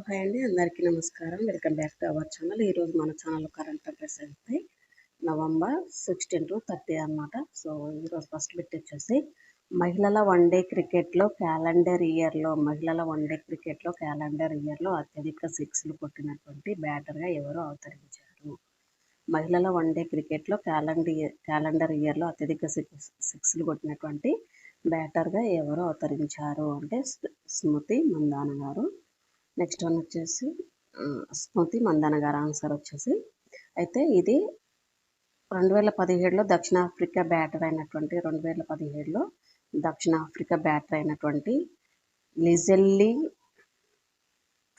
Hi అండి, అందరికీ నమస్కారం. Welcome back to our channel. ఈరోజు మన ఛానల్లో కరెంట్ అఫైర్స్ అయితే నవంబర్ 16 to 30 అనమాట. సో ఈరోజు ఫస్ట్ బిట్ వచ్చేసి మహిళల వన్డే క్రికెట్లో క్యాలెండర్ ఇయర్లో అత్యధిక సిక్స్లు కొట్టినటువంటి బ్యాటర్గా ఎవరు అవతరించారు? మహిళల వన్డే క్రికెట్లో క్యాలెండర్ ఇయర్లో అత్యధిక సిక్స్లు కొట్టినటువంటి బ్యాటర్గా ఎవరు అవతరించారు అంటే స్మృతి మందాన గారు. నెక్స్ట్ వన్ వచ్చేసి స్మృతి మందాన గారు ఆన్సర్ వచ్చేసి. అయితే ఇది 2017లో దక్షిణాఫ్రికా బ్యాటర్ అయినటువంటి లిజెల్లీ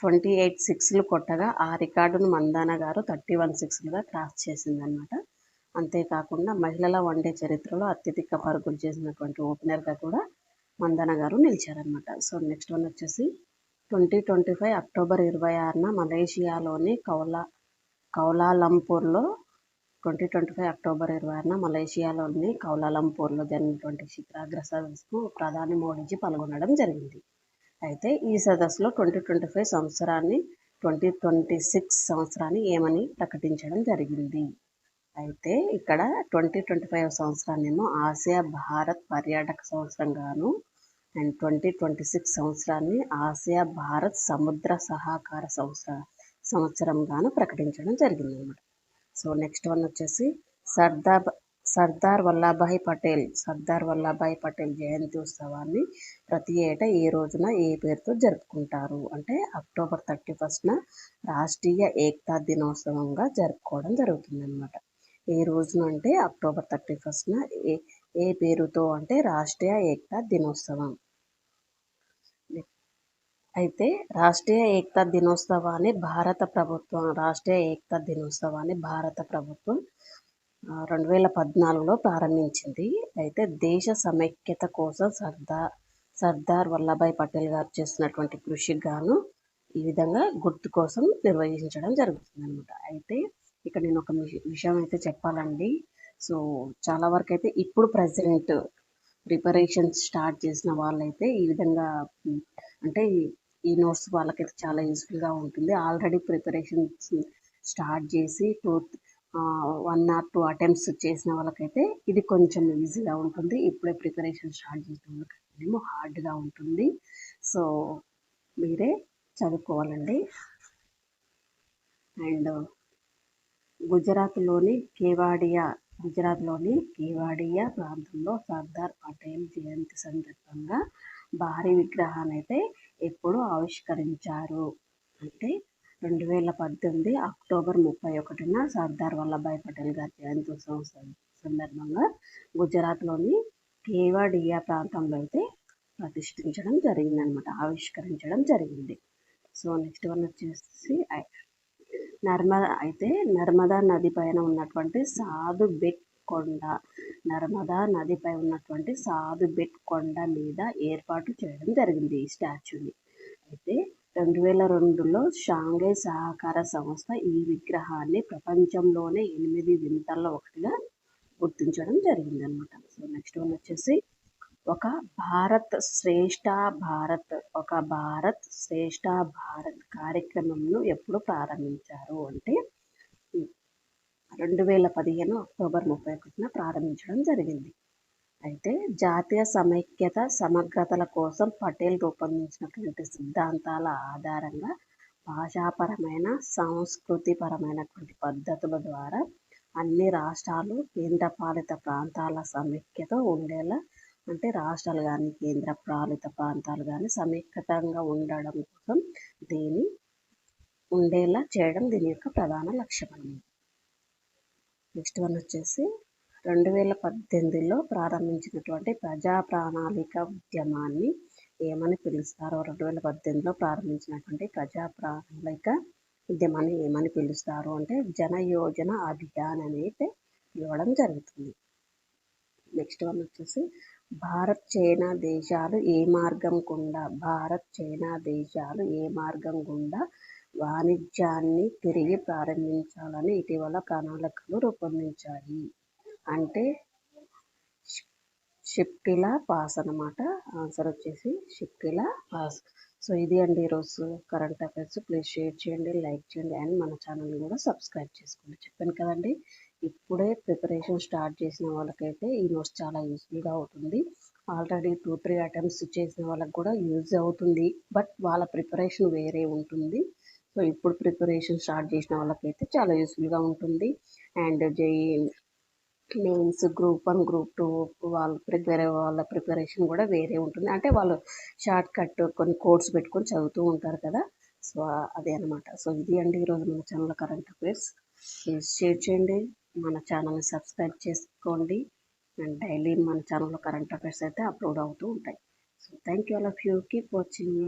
28 సిక్స్లు కొట్టగా ఆ రికార్డును మందాన గారు 31 సిక్స్లుగా క్రాస్ చేసిందనమాట. అంతేకాకుండా మహిళల వన్డే చరిత్రలో అత్యధిక పరుగులు చేసినటువంటి ఓపెనర్గా కూడా మందాన గారు నిలిచారనమాట. సో నెక్స్ట్ వన్ వచ్చేసి 2025 అక్టోబర్ 26న మలేషియాలోని కౌలాలంపూర్లో జరిగినటువంటి శిఖరాగ్ర సదస్సుకు ప్రధాని మోడీజీ పాల్గొనడం జరిగింది. అయితే ఈ సదస్సులో 2026 సంవత్సరాన్ని ఏమని ప్రకటించడం జరిగింది? అయితే ఇక్కడ 2025 సంవత్సరాన్నేమో ఆసియా భారత్ పర్యాటక సంవత్సరంగాను అండ్ 2026 సంవత్సరాన్ని ఆసియా భారత్ సముద్ర సహకార సంవత్సరంగాను ప్రకటించడం జరిగిందన్నమాట. సో నెక్స్ట్ వన్ వచ్చేసి సర్దార్ వల్లభాయ్ పటేల్ జయంతి ఉత్సవాన్ని ప్రతి ఏటా ఏ రోజున ఏ పేరుతో జరుపుకుంటారు అంటే అక్టోబర్ 31న రాష్ట్రీయ ఏకతా దినోత్సవంగా జరుపుకోవడం జరుగుతుందన్నమాట. ఏ రోజున అంటే అక్టోబర్ 31న ఏ పేరుతో అంటే రాష్ట్రీయ ఏకతా దినోత్సవం. అయితే రాష్ట్రీయ ఏకతా దినోత్సవాన్ని భారత ప్రభుత్వం 2014లో ప్రారంభించింది. అయితే దేశ సమైక్యత కోసం సర్దార్ వల్లభాయ్ పటేల్ గారు చేస్తున్నటువంటి కృషికి గాను ఈ విధంగా గుర్తు కోసం నిర్వహించడం జరుగుతుంది అనమాట. అయితే ఇక్కడ నేను ఒక విషయం అయితే చెప్పాలండి. సో చాలా వరకు అయితే ఇప్పుడు ప్రెసిడెంట్ ప్రిపరేషన్స్ స్టార్ట్ చేసిన వాళ్ళైతే ఈ విధంగా అంటే ఈ నోట్స్ వాళ్ళకైతే చాలా యూస్ఫుల్గా ఉంటుంది. ఆల్రెడీ ప్రిపరేషన్స్ స్టార్ట్ చేసి 1 or 2 అటెంప్ట్స్ చేసిన వాళ్ళకైతే ఇది కొంచెం ఈజీగా ఉంటుంది. ఇప్పుడే ప్రిపరేషన్ స్టార్ట్ చేసిన వాళ్ళకైతే హార్డ్గా ఉంటుంది. సో మీరే చదువుకోవాలండి. అండ్ గుజరాత్లోని కేవాడియా ప్రాంతంలో సర్దార్ పటేల్ జయంతి సందర్భంగా భారీ విగ్రహాన్ని అయితే ఎప్పుడు ఆవిష్కరించారు అంటే 2018 అక్టోబర్ 31న సర్దార్ వల్లభాయ్ పటేల్ గారి జయంతి ఉత్సవం సందర్భంగా గుజరాత్లోని కేవాడియా ప్రాంతంలో అయితే ఆవిష్కరించడం జరిగింది. సో నెక్స్ట్ వన్ వచ్చేసి నర్మదా నది పైన ఉన్నటువంటి సాధు బెట్ కొండ మీద ఏర్పాటు చేయడం జరిగింది ఈ స్టాచ్యూని. అయితే 2002లో షాంఘై సహకార సంస్థ ఈ విగ్రహాన్ని ప్రపంచంలోనే 8 వింతల్లో ఒకటిగా గుర్తించడం జరిగిందనమాట. సో నెక్స్ట్ వన్ వచ్చేసి ఒక భారత్ శ్రేష్ఠ భారత్ కార్యక్రమంను ఎప్పుడు ప్రారంభించారు అంటే 2015 అక్టోబర్ 31న ప్రారంభించడం జరిగింది. అయితే జాతీయ సమైక్యత సమగ్రతల కోసం పటేల్ రూపొందించినటువంటి సిద్ధాంతాల ఆధారంగా భాషాపరమైన సంస్కృతిపరమైనటువంటి పద్ధతుల ద్వారా అన్ని రాష్ట్రాలు కేంద్రపాలిత ప్రాంతాల సమైక్యత ఉండేలా అంటే రాష్ట్రాలు కానీ కేంద్రపాలిత ప్రాంతాలు కానీ సమైక్యతంగా ఉండడం కోసం దీన్ని ఉండేలా చేయడం దీని యొక్క ప్రధాన లక్ష్యం అన్నమాట. నెక్స్ట్ వన్ వచ్చేసి 2018లో ప్రారంభించినటువంటి ప్రజా ప్రణాళిక ఉద్యమాన్ని ఏమని పిలుస్తారో 2018లో ప్రారంభించినటువంటి ప్రజా ప్రణాళిక ఉద్యమాన్ని ఏమని పిలుస్తారు అంటే జనయోజన అభియాన్ అనేది పిలవడం జరుగుతుంది. నెక్స్ట్ వన్ వచ్చేసి భారత్ చైనా దేశాలు ఏ మార్గం గుండా వాణిజ్యాన్ని తిరిగి ప్రారంభించాలని ఇటీవల ప్రణాళికలు రూపొందించాయి అంటే షిప్కిలా పాస్ అన్నమాట. ఆన్సర్ వచ్చేసి షిప్కిలా పాస్. సో ఇది అండి ఈరోజు కరెంట్ అఫైర్స్. ప్లీజ్ షేర్ చేయండి, లైక్ చేయండి అండ్ మన ఛానల్ని కూడా సబ్స్క్రైబ్ చేసుకోండి. చెప్పాను కదండి, ఇప్పుడే ప్రిపరేషన్ స్టార్ట్ చేసిన వాళ్ళకైతే ఈ నోట్స్ చాలా యూస్ఫుల్గా అవుతుంది. ఆల్రెడీ 2-3 అటెంప్ట్స్ చేసిన వాళ్ళకి కూడా యూజ్ అవుతుంది, బట్ వాళ్ళ ప్రిపరేషన్ వేరే ఉంటుంది. సో ఇప్పుడు ప్రిపరేషన్ స్టార్ట్ చేసిన వాళ్ళకైతే చాలా యూస్ఫుల్గా ఉంటుంది. And JEE mains, group 1, group 2 వాళ్ళు ప్రిపేర్ అయ్యే వాళ్ళ ప్రిపరేషన్ కూడా వేరే ఉంటుంది. అంటే వాళ్ళు షార్ట్ కట్ కొన్ని కోడ్స్ పెట్టుకొని చదువుతూ ఉంటారు కదా. సో అదే అనమాట. సో ఇది అండి ఈరోజు మన channel current affairs. Please share చేయండి, మన ఛానల్ని సబ్స్క్రైబ్ చేసుకోండి అండ్ డైలీ మన ఛానల్లో కరెంట్ అఫైర్స్ అయితే అప్లోడ్ అవుతూ ఉంటాయి. So thank you all of you. Keep watching.